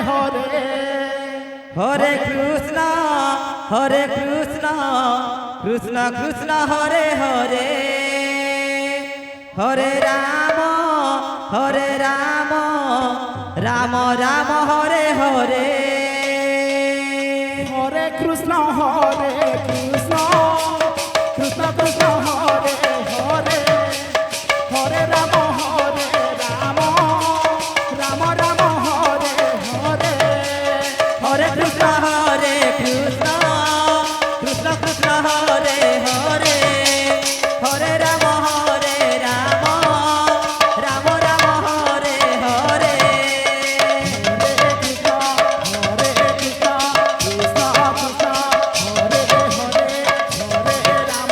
Hare Hare Krishna Krishna Krishna Hare Hare Hare Ram Ram Ram Hare Hare Hare Krishna Krishna Krishna Hare Hare Hare Ram Ram Ram Ram Hare Hare Hare Krishna Krishna Krishna Hare Hare Hare Ram Ram Ram Ram Hare Hare Krishna Krishna Krishna Krishna Hare Hare Hare Ram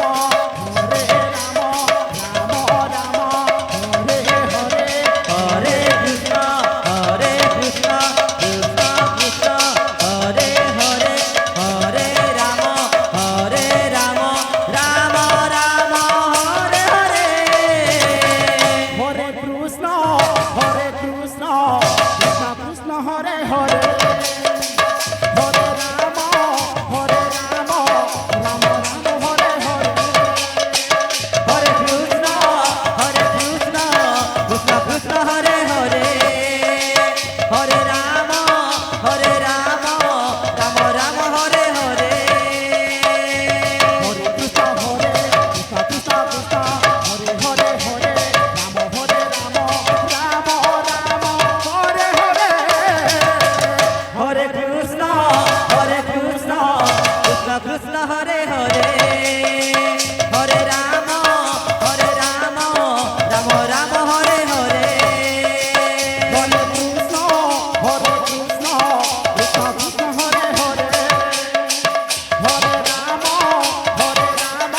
Ram Ram Hare Hare Hare Krishna Krishna Krishna Hare Hare Hare Ram Ram Ram Hare Hare Hare Krishna Krishna Krishna Hare Hare Hare Ram Ram Ram Hare Hare Hare Krishna Krishna Krishna Hare Hare Hare Ram Ram Ram Hare Hare Hare Krishna Krishna Krishna Hare Hare Hare Ram Ram Ram Hare Hare Hare Krishna Krishna Krishna Hare Hare Hare Ram Ram Ram Hare Hare Hare Krishna Krishna Krishna Hare Hare Hare Ram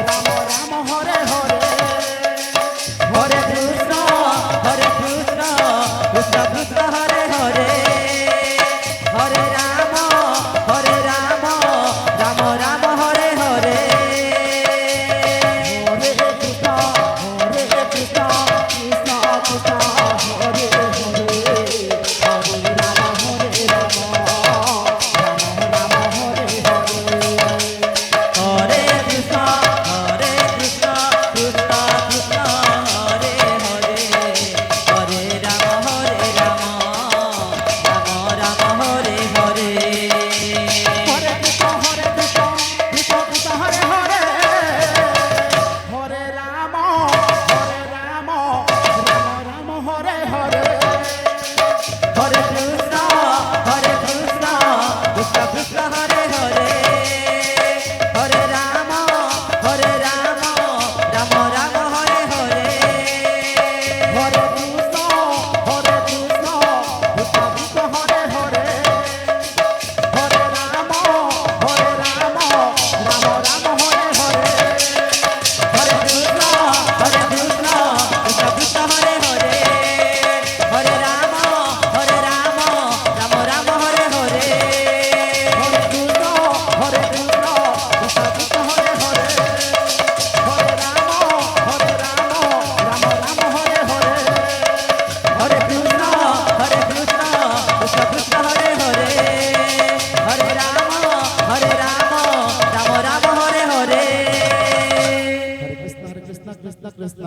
Ram Ram Hare Hare Hare Krishna Krishna Krishna Hare Hare Hare Ram Ram Ram Hare Hare Hare Krishna Krishna Krishna Krishna Hare Hare Hare Ram Ram Ram Hare Hare Hare Krishna Krishna Krishna Hare Hare Hare Ram Ram Ram Hare Hare Hare Krishna Krishna Krishna Hare Hare Hare Ram Ram Ram Hare Hare Hare Krishna Krishna Krishna Hare Hare Hare Ram Ram Ram Hare Hare Hare Krishna Krishna Krishna Hare Hare Hare Ram Ram Ram Hare Hare Hare Krishna Krishna Krishna Hare Hare Hare Ram Ram Ram Hare Hare Hare Krishna Krishna Krishna Hare Hare Hare Ram Ram Hare Hare Hare Krishna Krishna Hare Hare Hare Ram Ram Hare Hare Hare Krishna Krishna Krishna